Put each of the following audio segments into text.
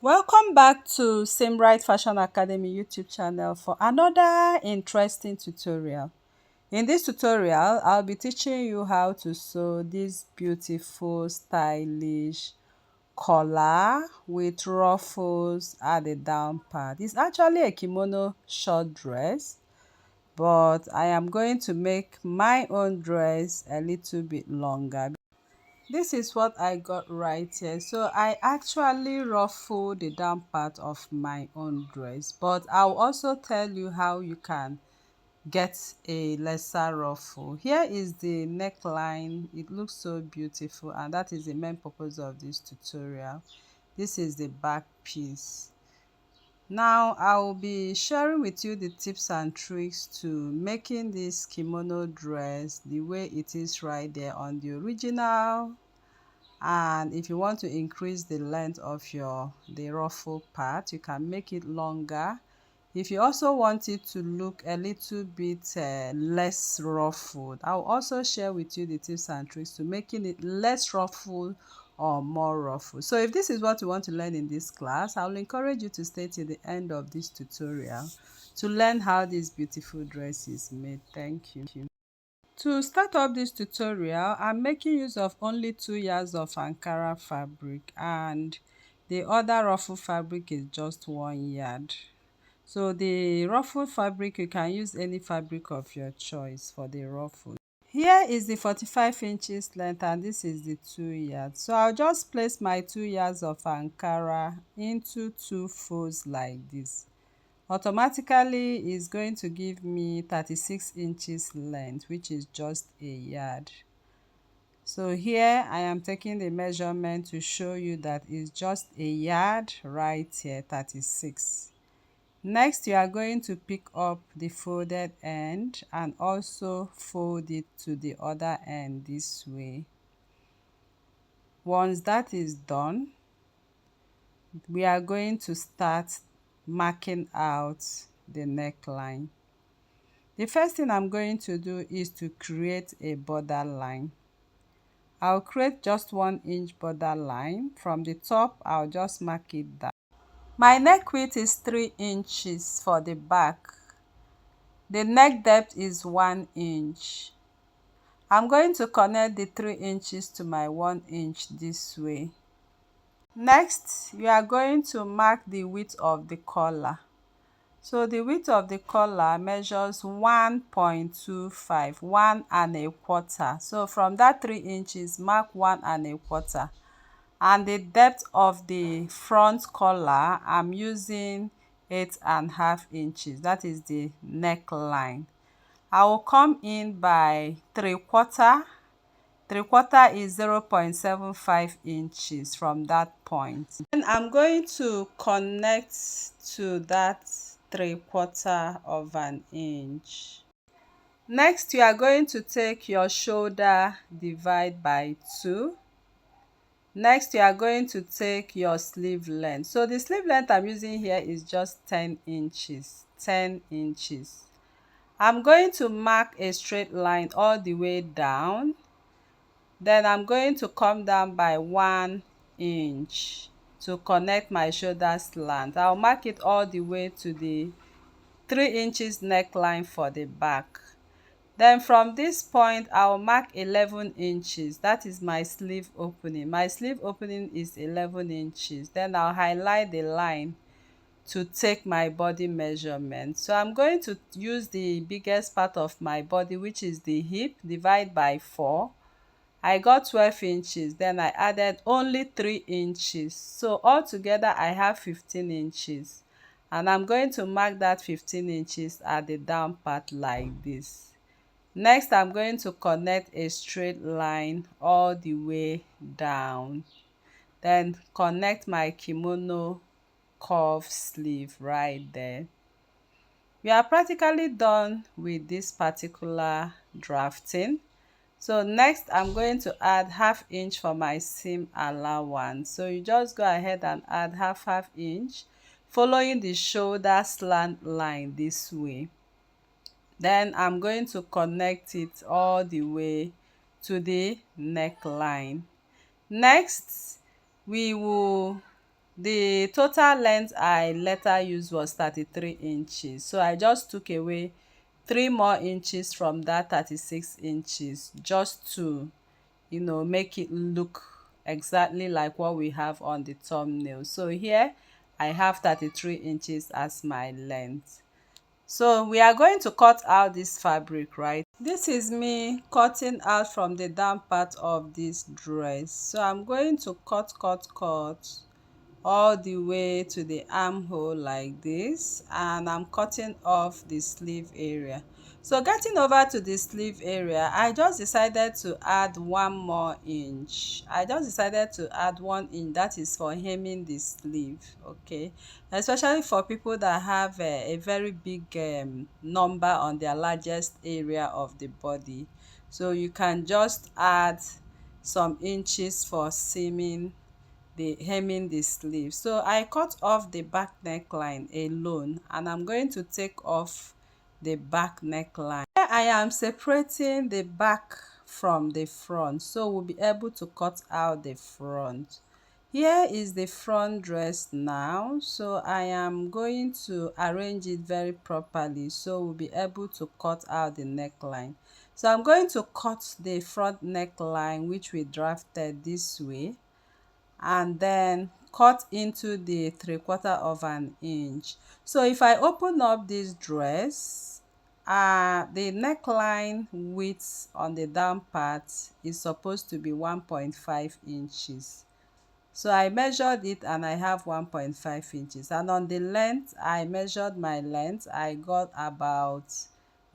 Welcome back to Same Right Fashion Academy YouTube channel for another interesting tutorial. In this tutorial, I'll be teaching you how to sew this beautiful, stylish collar with ruffles at the down part. It's actually a kimono short dress, but I am going to make my own dress a little bit longer. This is what I got right here. So I actually ruffle the down part of my own dress, but I'll also tell you how you can get a lesser ruffle. Here is the neckline. It looks so beautiful, and that is the main purpose of this tutorial. This is the back piece. Now I'll be sharing with you the tips and tricks to making this kimono dress the way it is right there on the original. And if you want to increase the length of the ruffle part, you can make it longer. If you also want it to look a little bit less ruffled, I'll also share with you the tips and tricks to making it less ruffled or more ruffled. So if this is what you want to learn in this class, I'll encourage you to stay till the end of this tutorial to learn how this beautiful dress is made. Thank you. To start up this tutorial, I'm making use of only 2 yards of Ankara fabric, and the other ruffle fabric is just 1 yard. So the ruffle fabric, you can use any fabric of your choice for the ruffle. Here is the 45 inches length, and this is the 2 yards. So I'll just place my 2 yards of Ankara into 2 folds like this. Automatically is going to give me 36 inches length, which is just a yard. So here I am taking the measurement to show you that it's just a yard right here, 36. Next, you are going to pick up the folded end and also fold it to the other end this way. Once that is done, we are going to start marking out the neckline. The first thing I'm going to do is to create a border line. I'll create just 1 inch border line. From the top, I'll just mark it down. My neck width is 3 inches for the back. The neck depth is 1 inch. I'm going to connect the 3 inches to my 1 inch this way. Next, you are going to mark the width of the collar. So the width of the collar measures 1.25, 1 1/4. So from that 3 inches, mark 1 1/4. And the depth of the front collar, I'm using 8.5 inches. That is the neckline. I will come in by 3/4. 3/4 is 0.75 inches from that point. Then I'm going to connect to that 3/4 of an inch. Next, you are going to take your shoulder, divide by 2. Next, you are going to take your sleeve length. So the sleeve length I'm using here is just 10 inches. 10 inches. I'm going to mark a straight line all the way down. Then I'm going to come down by 1 inch to connect my shoulder slant. I'll mark it all the way to the 3 inches neckline for the back. Then from this point, I'll mark 11 inches. That is my sleeve opening. My sleeve opening is 11 inches. Then I'll highlight the line to take my body measurement. So I'm going to use the biggest part of my body, which is the hip, divide by 4. I got 12 inches. Then I added only 3 inches. So altogether, I have 15 inches. And I'm going to mark that 15 inches at the down part like this. Next, I'm going to connect a straight line all the way down. Then connect my kimono curve sleeve right there. We are practically done with this particular drafting. So next, I'm going to add 1/2 inch for my seam allowance. So you just go ahead and add half inch, following the shoulder slant line this way. Then I'm going to connect it all the way to the neckline. Next, we will The total length I later used was 33 inches, so I just took away 3 more inches from that 36 inches just to, make it look exactly like what we have on the thumbnail. So here I have 33 inches as my length. So we are going to cut out this fabric, right? This is me cutting out from the down part of this dress. So I'm going to cut all the way to the armhole like this, and I'm cutting off the sleeve area. So getting over to the sleeve area, I just decided to add 1 more inch. I just decided to add 1 inch. That is for hemming the sleeve, okay, especially for people that have a very big number on their largest area of the body. So you can just add some inches for seaming the hemming the sleeve. So I cut off the back neckline alone, and I'm going to take off the back neckline. Here I am separating the back from the front, so we'll be able to cut out the front. Here is the front dress now, so I am going to arrange it very properly so we'll be able to cut out the neckline. So I'm going to cut the front neckline, which we drafted this way, and then cut into the 3/4 of an inch. So if I open up this dress, the neckline width on the down part is supposed to be 1.5 inches. So I measured it and I have 1.5 inches, and on the length, I measured my length, I got about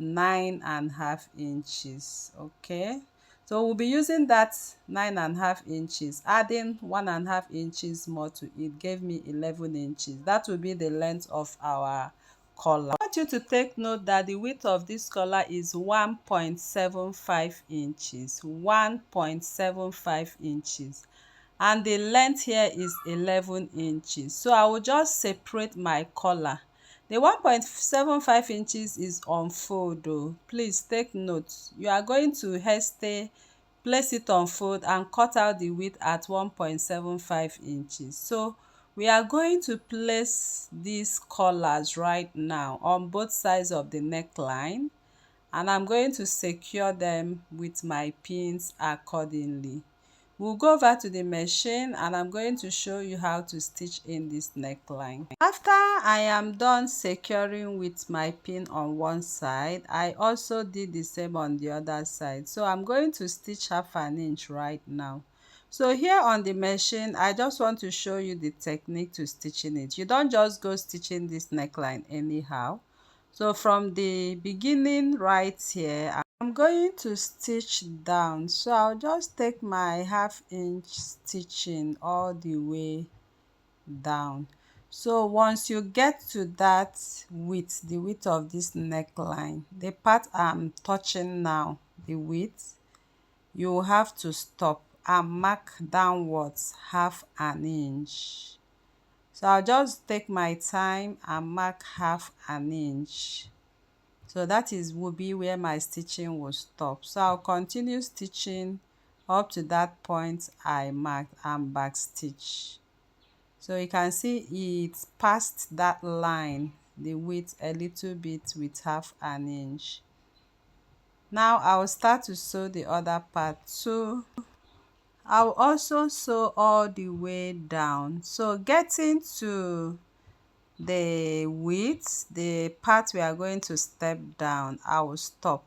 9.5 inches. Okay, so we'll be using that 9.5 inches, adding 1.5 inches more to it gave me 11 inches. That will be the length of our collar. I want you to take note that the width of this collar is 1.75 inches, 1.75 inches, and the length here is 11 inches. So I will just separate my collar. The 1.75 inches is on fold though. Please take note. You are going to haste place it on fold and cut out the width at 1.75 inches. So we are going to place these collars right now on both sides of the neckline, and I'm going to secure them with my pins accordingly. We'll go over to the machine and I'm going to show you how to stitch in this neckline. After I am done securing with my pin on one side, I also did the same on the other side. So I'm going to stitch 1/2 inch right now. So here on the machine, I just want to show you the technique to stitching it. You don't just go stitching this neckline anyhow. So from the beginning right here, I'm going to stitch down. So I'll just take my 1/2 inch stitching all the way down. So once you get to that width, the width of this neckline, the part I'm touching now, the width, you will have to stop and mark downwards 1/2 inch. So I'll just take my time and mark 1/2 inch. So that will be where my stitching will stop. So I'll continue stitching up to that point I marked and back stitch. So you can see it's past that line, the width a little bit with 1/2 inch. Now I'll start to sew the other part too. I'll also sew all the way down. So getting to the width, the part we are going to step down, I will stop.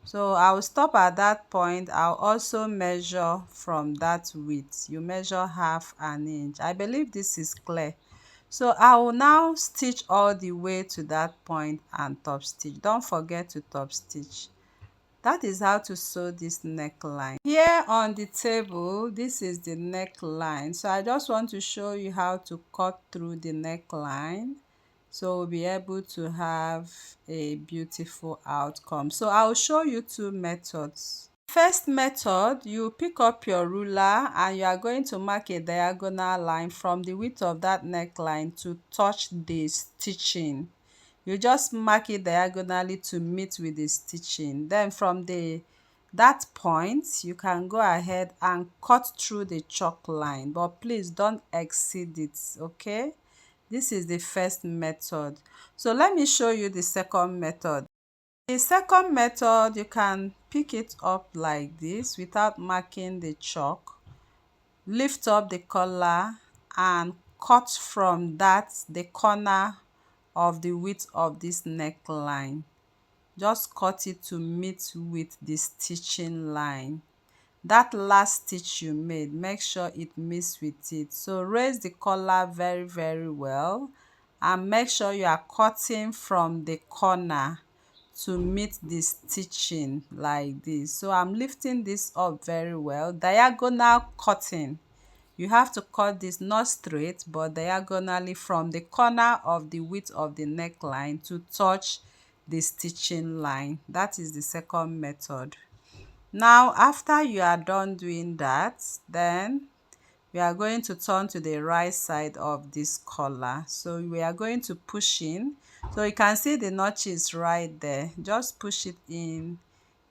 So I will stop at that point. I'll also measure from that width. You measure 1/2 inch. I believe this is clear. So I will now stitch all the way to that point and top stitch. Don't forget to top stitch. That is how to sew this neckline. Here on the table, this is the neckline. So I just want to show you how to cut through the neckline, so we'll be able to have a beautiful outcome. So I'll show you two methods. First method, you pick up your ruler and you are going to mark a diagonal line from the width of that neckline to touch the stitching. You just mark it diagonally to meet with the stitching. Then from the that point, you can go ahead and cut through the chalk line, but please don't exceed it, okay? This is the first method. So let me show you the second method. The second method, you can pick it up like this without marking the chalk. Lift up the collar and cut from that the corner of the width of this neckline. Just cut it to meet with the stitching line. That last stitch you made, make sure it meets with it. So raise the collar very well and make sure you are cutting from the corner to meet the stitching like this. So I'm lifting this up very well. Diagonal cutting. You have to cut this not straight but diagonally from the corner of the width of the neckline to touch the stitching line. That is the second method. Now after you are done doing that, then we are going to turn to the right side of this collar. So we are going to push in. So you can see the notches right there. Just push it in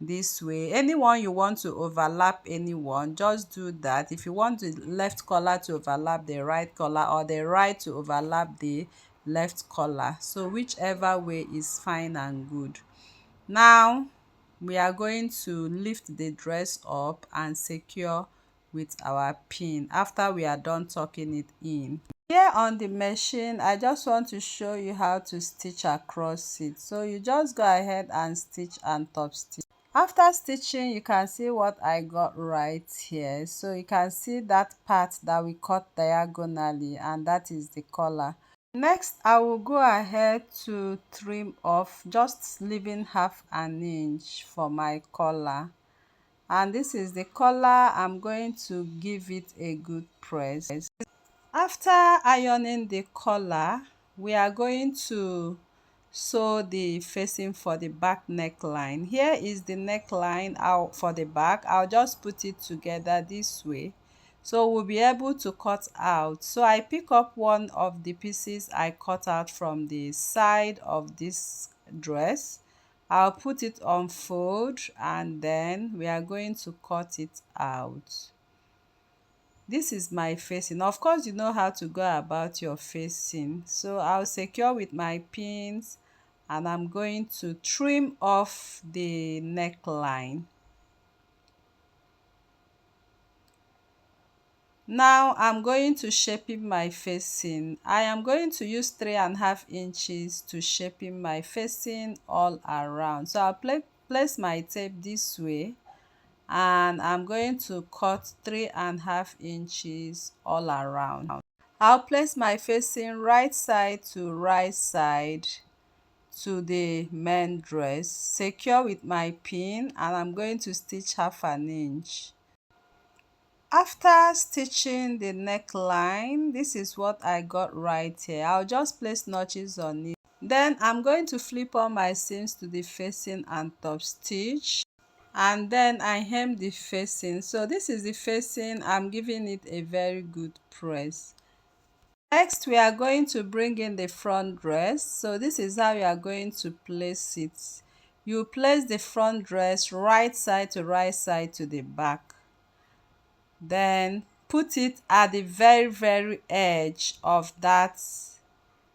this way. Anyone you want to overlap, anyone, just do that. If you want the left collar to overlap the right collar or the right to overlap the left collar, so whichever way is fine and good. Now we are going to lift the dress up and secure with our pin after we are done tucking it in. Here on the machine, I just want to show you how to stitch across it. So you just go ahead and stitch and top stitch. After stitching, you can see what I got right here. So you can see that part that we cut diagonally, and that is the collar. Next, I will go ahead to trim off, just leaving half an inch for my collar. And this is the collar. I'm going to give it a good press. After ironing the collar, we are going to sew the facing for the back neckline. Here is the neckline out for the back. I'll just put it together this way, so we'll be able to cut out. So I pick up one of the pieces I cut out from the side of this dress. I'll put it on fold and then we are going to cut it out. This is my facing. Of course, you know how to go about your facing. So I'll secure with my pins and I'm going to trim off the neckline. Now I'm going to shaping my facing. I am going to use 3.5 inches to shaping my facing all around. So I'll place my tape this way and I'm going to cut 3.5 inches all around. I'll place my facing right side to right side to the main dress, secure with my pin, and I'm going to stitch half an inch. After stitching the neckline, this is what I got right here. I'll just place notches on it. Then I'm going to flip on my seams to the facing and top stitch, and then I hem the facing. So this is the facing. I'm giving it a very good press. Next, we are going to bring in the front dress. So this is how you are going to place it. You place the front dress right side to the back. Then put it at the very edge of that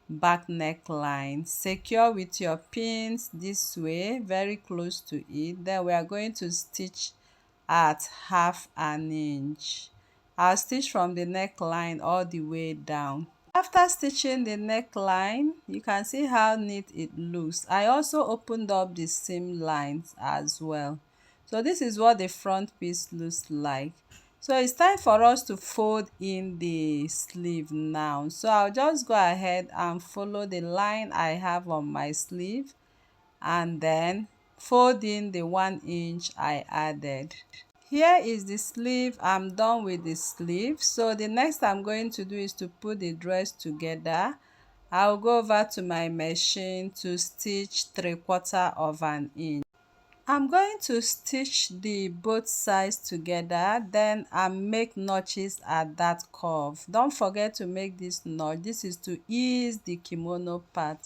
back neckline. Secure with your pins this way, very close to it. Then we are going to stitch at half an inch. I'll stitch from the neckline all the way down. After stitching the neckline, you can see how neat it looks. I also opened up the seam lines as well. So this is what the front piece looks like. So it's time for us to fold in the sleeve now. So I'll just go ahead and follow the line I have on my sleeve and then fold in the 1 inch I added. Here is the sleeve. I'm done with the sleeve. So the next I'm going to do is to put the dress together. I'll go over to my machine to stitch 3/4 of an inch. I'm going to stitch the both sides together, then I make notches at that curve. Don't forget to make this notch. This is to ease the kimono part.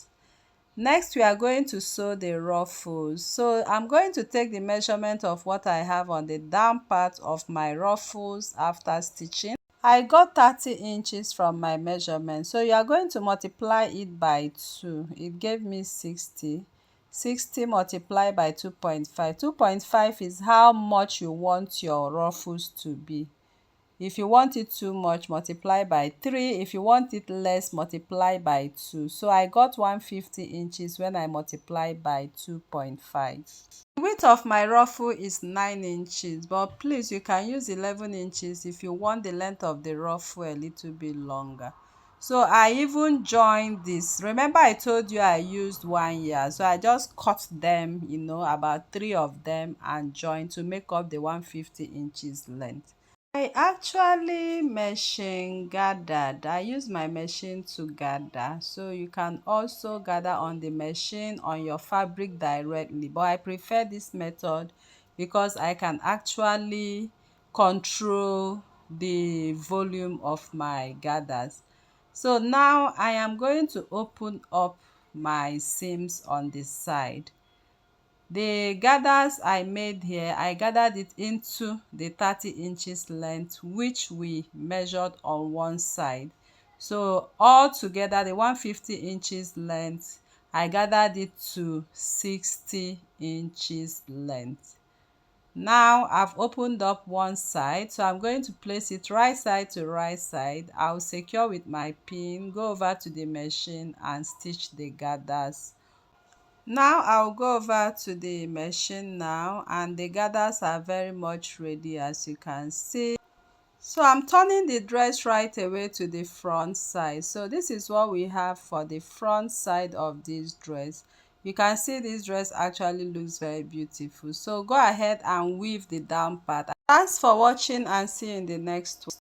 Next, we are going to sew the ruffles. So I'm going to take the measurement of what I have on the down part of my ruffles after stitching. I got 30 inches from my measurement. So you are going to multiply it by 2. It gave me 60. 60 multiplied by 2.5. 2.5 is how much you want your ruffles to be. If you want it too much, multiply by 3. If you want it less, multiply by 2. So I got 150 inches when I multiply by 2.5. The width of my ruffle is 9 inches, but please you can use 11 inches if you want the length of the ruffle a little bit longer. So I even joined this. Remember I told you I used 1 yard, so I just cut them, about 3 of them and joined to make up the 150 inches length. I actually machine gathered. I use my machine to gather. So you can also gather on the machine on your fabric directly. But I prefer this method because I can actually control the volume of my gathers. So now I am going to open up my seams on the side. The gathers I made here, I gathered it into the 30 inches length which we measured on one side. So all together the 150 inches length, I gathered it to 60 inches length. Now I've opened up one side, so I'm going to place it right side to right side. I'll secure with my pin, go over to the machine and stitch the gathers. Now I'll go over to the machine now, and the gathers are very much ready, as you can see. So I'm turning the dress right away to the front side. So this is what we have for the front side of this dress. You can see this dress actually looks very beautiful. So go ahead and weave the down part. Thanks for watching and see you in the next one.